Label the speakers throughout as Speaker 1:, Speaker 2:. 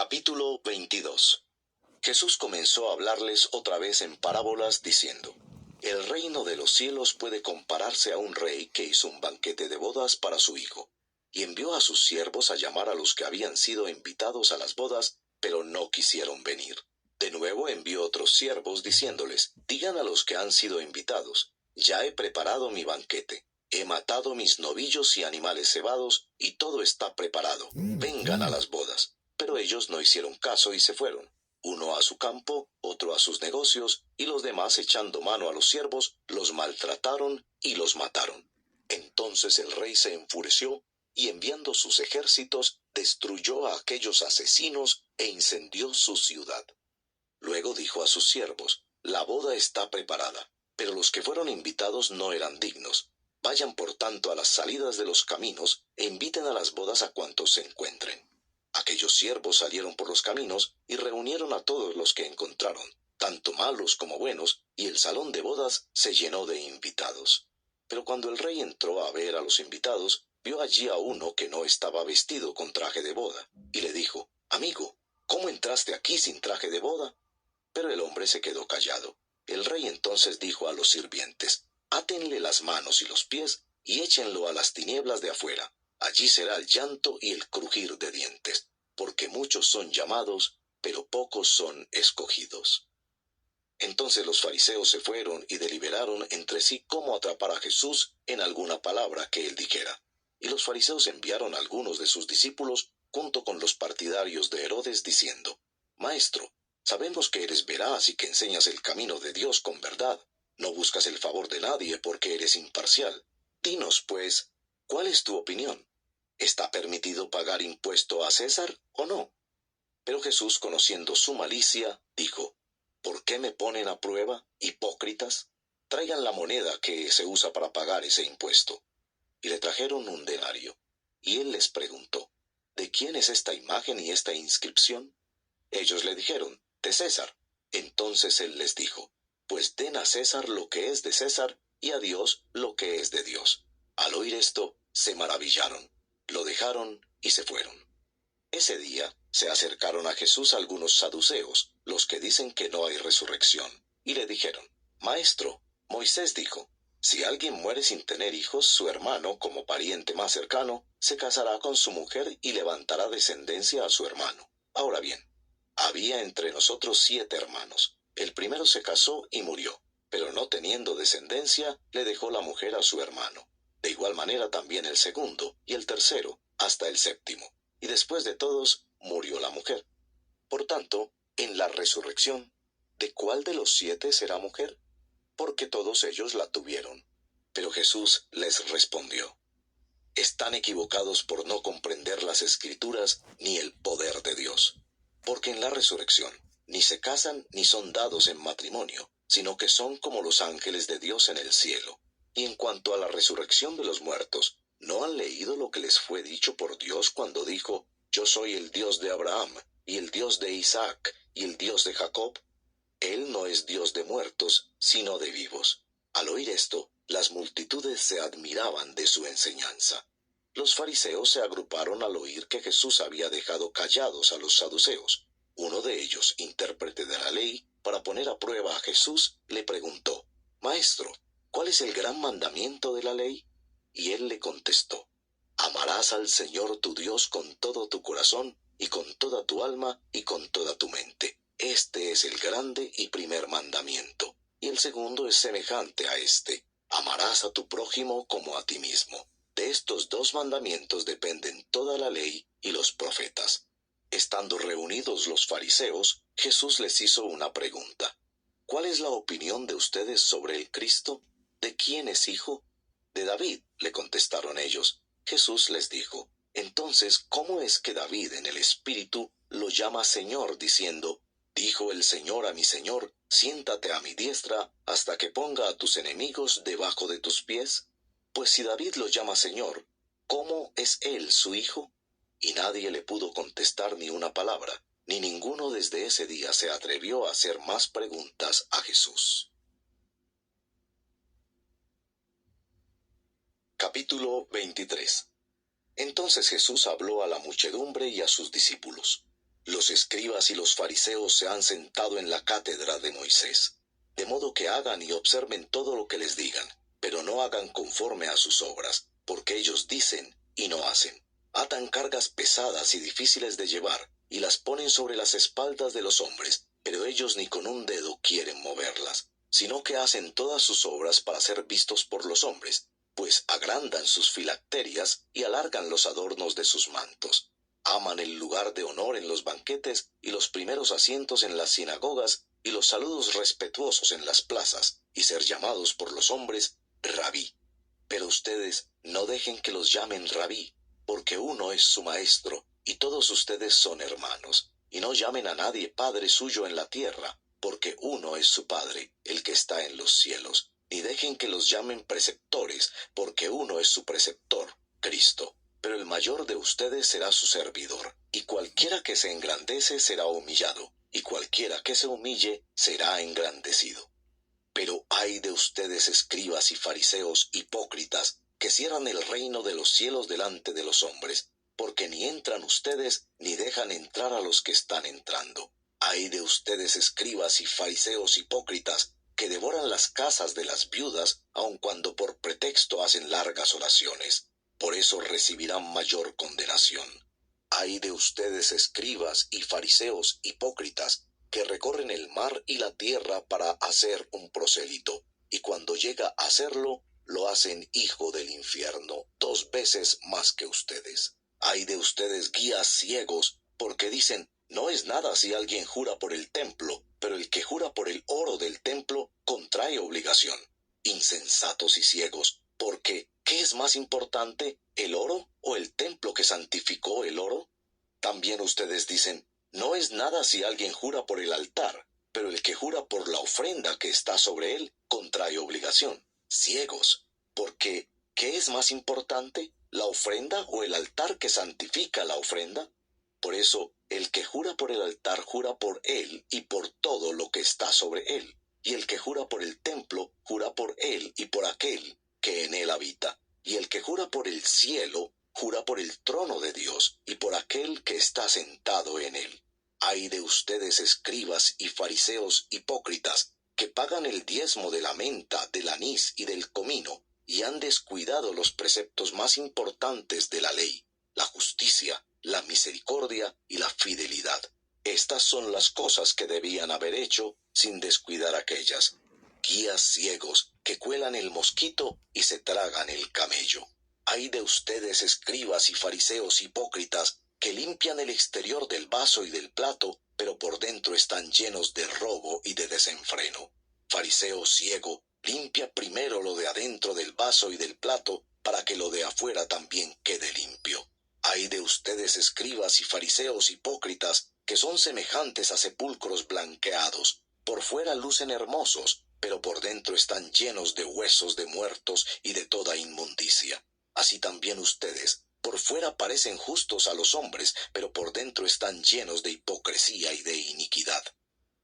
Speaker 1: Capítulo 22. Jesús comenzó a hablarles otra vez en parábolas diciendo: El reino de los cielos puede compararse a un rey que hizo un banquete de bodas para su hijo, y envió a sus siervos a llamar a los que habían sido invitados a las bodas, pero no quisieron venir. De nuevo envió otros siervos diciéndoles: Digan a los que han sido invitados: Ya he preparado mi banquete, he matado mis novillos y animales cebados, y todo está preparado. Vengan a las bodas. Pero ellos no hicieron caso y se fueron, uno a su campo, otro a sus negocios, y los demás, echando mano a los siervos, los maltrataron y los mataron. Entonces el rey se enfureció, y enviando sus ejércitos, destruyó a aquellos asesinos e incendió su ciudad. Luego dijo a sus siervos: La boda está preparada, pero los que fueron invitados no eran dignos. Vayan por tanto a las salidas de los caminos, e inviten a las bodas a cuantos se encuentren. Aquellos siervos salieron por los caminos y reunieron a todos los que encontraron, tanto malos como buenos, y el salón de bodas se llenó de invitados. Pero cuando el rey entró a ver a los invitados, vio allí a uno que no estaba vestido con traje de boda, y le dijo: Amigo, ¿cómo entraste aquí sin traje de boda? Pero el hombre se quedó callado. El rey entonces dijo a los sirvientes: Átenle las manos y los pies, y échenlo a las tinieblas de afuera. Allí será el llanto y el crujir de dientes, porque muchos son llamados, pero pocos son escogidos. Entonces los fariseos se fueron y deliberaron entre sí cómo atrapar a Jesús en alguna palabra que él dijera. Y los fariseos enviaron a algunos de sus discípulos junto con los partidarios de Herodes, diciendo: Maestro, sabemos que eres veraz y que enseñas el camino de Dios con verdad. No buscas el favor de nadie porque eres imparcial. Dinos, pues, ¿cuál es tu opinión? ¿Está permitido pagar impuesto a César o no? Pero Jesús, conociendo su malicia, dijo: ¿Por qué me ponen a prueba, hipócritas? Traigan la moneda que se usa para pagar ese impuesto. Y le trajeron un denario. Y él les preguntó: ¿De quién es esta imagen y esta inscripción? Ellos le dijeron: de César. Entonces él les dijo: Pues den a César lo que es de César, y a Dios lo que es de Dios. Al oír esto, se maravillaron, lo dejaron y se fueron. Ese día se acercaron a Jesús algunos saduceos, los que dicen que no hay resurrección, y le dijeron: Maestro, Moisés dijo: Si alguien muere sin tener hijos, su hermano, como pariente más cercano, se casará con su mujer y levantará descendencia a su hermano. Ahora bien, había entre nosotros 7 hermanos. El primero se casó y murió, pero no teniendo descendencia, le dejó la mujer a su hermano. De igual manera también el segundo, y el tercero, hasta el séptimo. Y después de todos, murió la mujer. Por tanto, en la resurrección, ¿de cuál de los 7 será mujer? Porque todos ellos la tuvieron. Pero Jesús les respondió: Están equivocados por no comprender las Escrituras ni el poder de Dios. Porque en la resurrección ni se casan ni son dados en matrimonio, sino que son como los ángeles de Dios en el cielo. Y en cuanto a la resurrección de los muertos, ¿no han leído lo que les fue dicho por Dios cuando dijo: Yo soy el Dios de Abraham, y el Dios de Isaac, y el Dios de Jacob? Él no es Dios de muertos, sino de vivos. Al oír esto, las multitudes se admiraban de su enseñanza. Los fariseos se agruparon al oír que Jesús había dejado callados a los saduceos. Uno de ellos, intérprete de la ley, para poner a prueba a Jesús, le preguntó: Maestro, ¿cuál es el gran mandamiento de la ley? Y él le contestó: Amarás al Señor tu Dios con todo tu corazón, y con toda tu alma, y con toda tu mente. Este es el grande y primer mandamiento. Y el segundo es semejante a este: amarás a tu prójimo como a ti mismo. De estos 2 mandamientos dependen toda la ley y los profetas. Estando reunidos los fariseos, Jesús les hizo una pregunta: ¿Cuál es la opinión de ustedes sobre el Cristo? ¿De quién es hijo? De David, le contestaron ellos. Jesús les dijo: Entonces, ¿cómo es que David en el Espíritu lo llama Señor, diciendo: Dijo el Señor a mi Señor: Siéntate a mi diestra, hasta que ponga a tus enemigos debajo de tus pies? Pues si David lo llama Señor, ¿cómo es él su hijo? Y nadie le pudo contestar ni una palabra, ni ninguno desde ese día se atrevió a hacer más preguntas a Jesús. Capítulo 23. Entonces Jesús habló a la muchedumbre y a sus discípulos: Los escribas y los fariseos se han sentado en la cátedra de Moisés, de modo que hagan y observen todo lo que les digan, pero no hagan conforme a sus obras, porque ellos dicen y no hacen. Atan cargas pesadas y difíciles de llevar, y las ponen sobre las espaldas de los hombres, pero ellos ni con un dedo quieren moverlas, sino que hacen todas sus obras para ser vistos por los hombres, pues agrandan sus filacterias y alargan los adornos de sus mantos. Aman el lugar de honor en los banquetes y los primeros asientos en las sinagogas y los saludos respetuosos en las plazas, y ser llamados por los hombres Rabí. Pero ustedes no dejen que los llamen Rabí, porque uno es su maestro, y todos ustedes son hermanos. Y no llamen a nadie Padre suyo en la tierra, porque uno es su Padre, el que está en los cielos. Ni dejen que los llamen preceptores, porque uno es su preceptor, Cristo. Pero el mayor de ustedes será su servidor, y cualquiera que se engrandece será humillado, y cualquiera que se humille será engrandecido. Pero ay de ustedes, escribas y fariseos hipócritas, que cierran el reino de los cielos delante de los hombres, porque ni entran ustedes ni dejan entrar a los que están entrando. Ay de ustedes, escribas y fariseos hipócritas, que devoran las casas de las viudas, aun cuando por pretexto hacen largas oraciones. Por eso recibirán mayor condenación. Ay de ustedes, escribas y fariseos hipócritas, que recorren el mar y la tierra para hacer un prosélito, y cuando llega a hacerlo, lo hacen hijo del infierno, 2 veces más que ustedes. Ay de ustedes, guías ciegos, porque dicen, no es nada si alguien jura por el templo, pero el que jura por el oro del templo contrae obligación. Insensatos y ciegos, porque ¿qué es más importante, el oro o el templo que santificó el oro? También ustedes dicen, no es nada si alguien jura por el altar, pero el que jura por la ofrenda que está sobre él contrae obligación. Ciegos, porque ¿qué es más importante, la ofrenda o el altar que santifica la ofrenda? Por eso, el que jura por el altar jura por él y por todo lo que está sobre él, y el que jura por el templo jura por él y por aquel que en él habita, y el que jura por el cielo jura por el trono de Dios y por aquel que está sentado en él. Ay de ustedes, escribas y fariseos hipócritas, que pagan el diezmo de la menta, del anís y del comino, y han descuidado los preceptos más importantes de la ley, la justicia, la misericordia y la fidelidad. Estas son las cosas que debían haber hecho sin descuidar aquellas. Guías ciegos que cuelan el mosquito y se tragan el camello. Ay de ustedes, escribas y fariseos hipócritas, que limpian el exterior del vaso y del plato, pero por dentro están llenos de robo y de desenfreno. Fariseo ciego, limpia primero lo de adentro del vaso y del plato, para que lo de afuera también quede limpio. Ay de ustedes, escribas y fariseos hipócritas, que son semejantes a sepulcros blanqueados. Por fuera lucen hermosos, pero por dentro están llenos de huesos de muertos y de toda inmundicia. Así también ustedes, por fuera parecen justos a los hombres, pero por dentro están llenos de hipocresía y de iniquidad.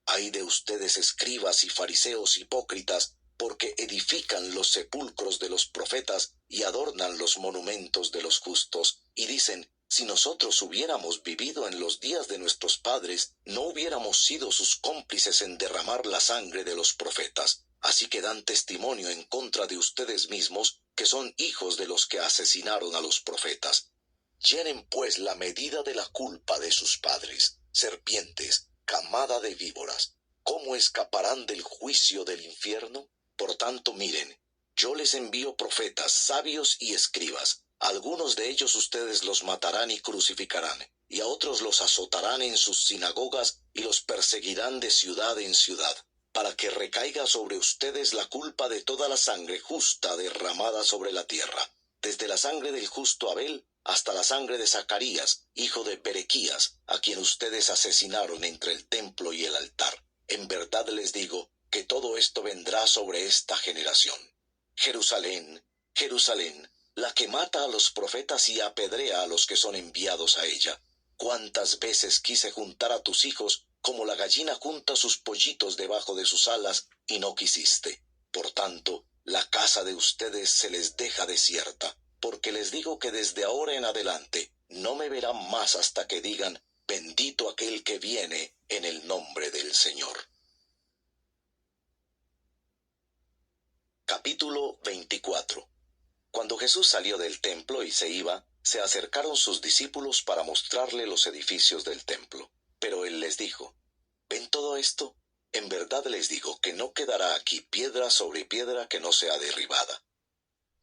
Speaker 1: Ay de ustedes, escribas y fariseos hipócritas, porque edifican los sepulcros de los profetas y adornan los monumentos de los justos, y dicen, si nosotros hubiéramos vivido en los días de nuestros padres, no hubiéramos sido sus cómplices en derramar la sangre de los profetas. Así que dan testimonio en contra de ustedes mismos, que son hijos de los que asesinaron a los profetas. Llenen pues la medida de la culpa de sus padres. Serpientes, camada de víboras, ¿cómo escaparán del juicio del infierno? Por tanto, miren, yo les envío profetas, sabios y escribas. Algunos de ellos ustedes los matarán y crucificarán, y a otros los azotarán en sus sinagogas y los perseguirán de ciudad en ciudad, para que recaiga sobre ustedes la culpa de toda la sangre justa derramada sobre la tierra, desde la sangre del justo Abel hasta la sangre de Zacarías, hijo de Berequías, a quien ustedes asesinaron entre el templo y el altar. En verdad les digo que todo esto vendrá sobre esta generación. Jerusalén, Jerusalén, la que mata a los profetas y apedrea a los que son enviados a ella. ¿Cuántas veces quise juntar a tus hijos como la gallina junta sus pollitos debajo de sus alas, y no quisiste? Por tanto, la casa de ustedes se les deja desierta, porque les digo que desde ahora en adelante no me verán más hasta que digan, bendito aquel que viene en el nombre del Señor. Capítulo 24. Cuando Jesús salió del templo y se iba, se acercaron sus discípulos para mostrarle los edificios del templo. Pero él les dijo: ¿Ven todo esto? En verdad les digo que no quedará aquí piedra sobre piedra que no sea derribada.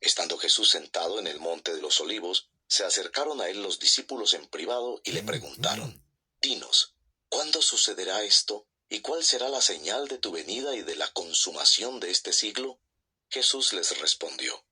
Speaker 1: Estando Jesús sentado en el monte de los Olivos, se acercaron a él los discípulos en privado y le preguntaron: Dinos, ¿cuándo sucederá esto? ¿Y cuál será la señal de tu venida y de la consumación de este siglo? Jesús les respondió: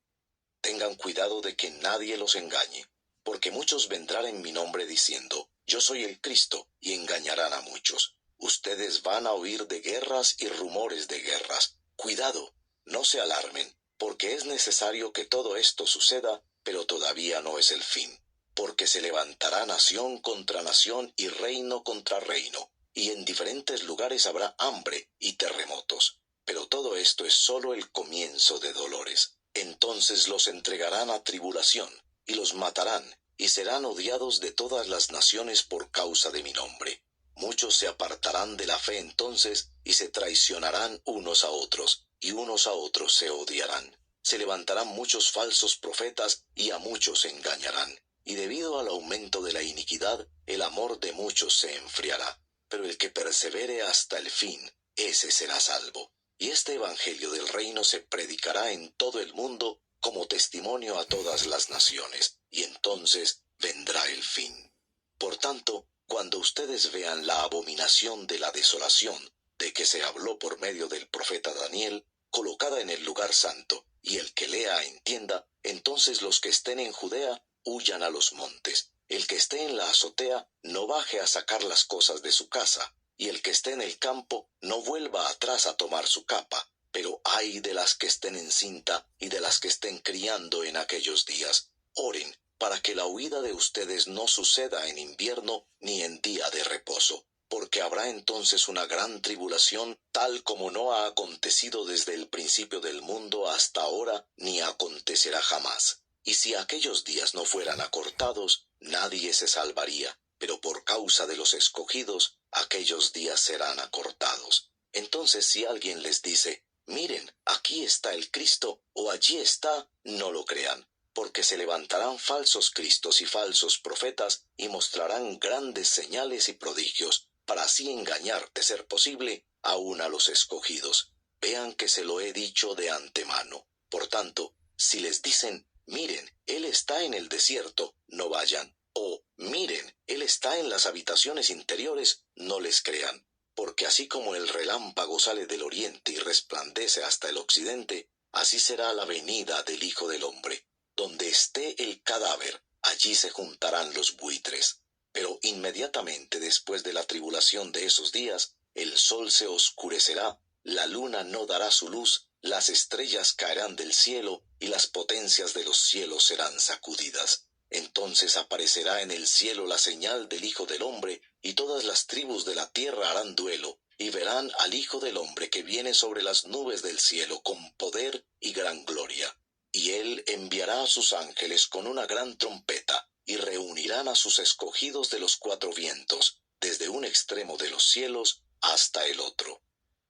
Speaker 1: Tengan cuidado de que nadie los engañe, porque muchos vendrán en mi nombre diciendo: Yo soy el Cristo, y engañarán a muchos. Ustedes van a oír de guerras y rumores de guerras. Cuidado, no se alarmen, porque es necesario que todo esto suceda, pero todavía no es el fin. Porque se levantará nación contra nación y reino contra reino, y en diferentes lugares habrá hambre y terremotos. Pero todo esto es solo el comienzo de dolores. Entonces los entregarán a tribulación, y los matarán, y serán odiados de todas las naciones por causa de mi nombre. Muchos se apartarán de la fe entonces, y se traicionarán unos a otros, y unos a otros se odiarán. Se levantarán muchos falsos profetas, y a muchos engañarán. Y debido al aumento de la iniquidad, el amor de muchos se enfriará. Pero el que persevere hasta el fin, ese será salvo. Y este evangelio del reino se predicará en todo el mundo como testimonio a todas las naciones, y entonces vendrá el fin. Por tanto, cuando ustedes vean la abominación de la desolación, de que se habló por medio del profeta Daniel, colocada en el lugar santo, y el que lea entienda, entonces los que estén en Judea huyan a los montes. El que esté en la azotea no baje a sacar las cosas de su casa, y el que esté en el campo no vuelva atrás a tomar su capa. Pero ay de las que estén encinta y de las que estén criando en aquellos días. Oren para que la huida de ustedes no suceda en invierno ni en día de reposo, porque habrá entonces una gran tribulación, tal como no ha acontecido desde el principio del mundo hasta ahora, ni acontecerá jamás. Y si aquellos días no fueran acortados, nadie se salvaría, pero por causa de los escogidos, aquellos días serán acortados. Entonces si alguien les dice: Miren, aquí está el Cristo, o allí está, no lo crean, porque se levantarán falsos cristos y falsos profetas, y mostrarán grandes señales y prodigios, para así engañar, de ser posible, aun a los escogidos. Vean que se lo he dicho de antemano. Por tanto, si les dicen: Miren, él está en el desierto, no vayan. O miren, él está en las habitaciones interiores, no les crean. Porque así como el relámpago sale del oriente y resplandece hasta el occidente, así será la venida del Hijo del Hombre. Donde esté el cadáver, allí se juntarán los buitres. Pero inmediatamente después de la tribulación de esos días, el sol se oscurecerá, la luna no dará su luz, las estrellas caerán del cielo, y las potencias de los cielos serán sacudidas. Entonces aparecerá en el cielo la señal del Hijo del Hombre, y todas las tribus de la tierra harán duelo, y verán al Hijo del Hombre que viene sobre las nubes del cielo con poder y gran gloria. Y él enviará a sus ángeles con una gran trompeta, y reunirán a sus escogidos de los cuatro vientos, desde un extremo de los cielos hasta el otro.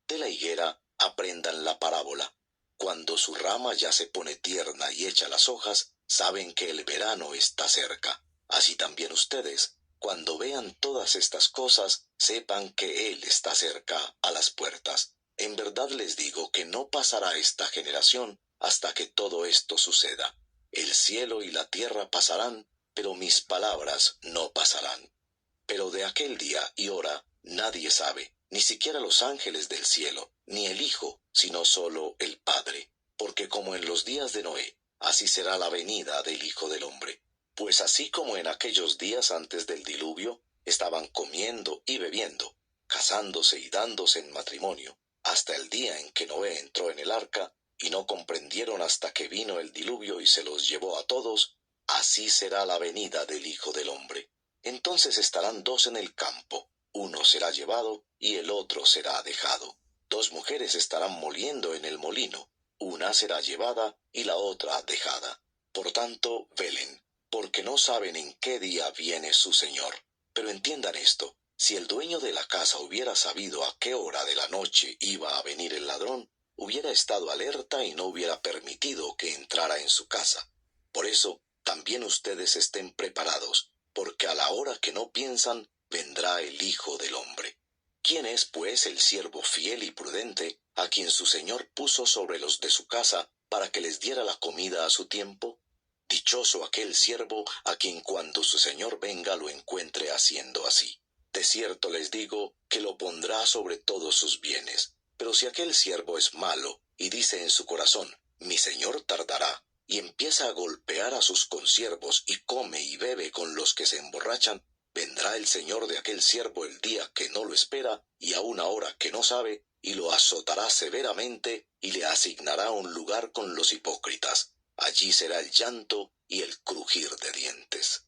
Speaker 1: De la higuera aprendan la parábola. Cuando su rama ya se pone tierna y echa las hojas, saben que el verano está cerca. Así también ustedes, cuando vean todas estas cosas, sepan que Él está cerca, a las puertas. En verdad les digo que no pasará esta generación hasta que todo esto suceda. El cielo y la tierra pasarán, pero mis palabras no pasarán. Pero de aquel día y hora nadie sabe, ni siquiera los ángeles del cielo, ni el Hijo, sino solo el Padre. Porque como en los días de Noé, así será la venida del Hijo del Hombre. Pues así como en aquellos días antes del diluvio, estaban comiendo y bebiendo, casándose y dándose en matrimonio, hasta el día en que Noé entró en el arca, y no comprendieron hasta que vino el diluvio y se los llevó a todos, así será la venida del Hijo del Hombre. Entonces estarán dos en el campo, uno será llevado y el otro será dejado. Dos mujeres estarán moliendo en el molino, una será llevada y la otra dejada. Por tanto, velen, porque no saben en qué día viene su Señor. Pero entiendan esto, si el dueño de la casa hubiera sabido a qué hora de la noche iba a venir el ladrón, hubiera estado alerta y no hubiera permitido que entrara en su casa. Por eso, también ustedes estén preparados, porque a la hora que no piensan, vendrá el Hijo del Hombre. ¿Quién es, pues, el siervo fiel y prudente, a quien su señor puso sobre los de su casa, para que les diera la comida a su tiempo? Dichoso aquel siervo a quien cuando su señor venga lo encuentre haciendo así. De cierto les digo que lo pondrá sobre todos sus bienes. Pero si aquel siervo es malo, y dice en su corazón, mi señor tardará, y empieza a golpear a sus consiervos, y come y bebe con los que se emborrachan, vendrá el señor de aquel siervo el día que no lo espera, y a una hora que no sabe, y lo azotará severamente, y le asignará un lugar con los hipócritas. Allí será el llanto y el crujir de dientes.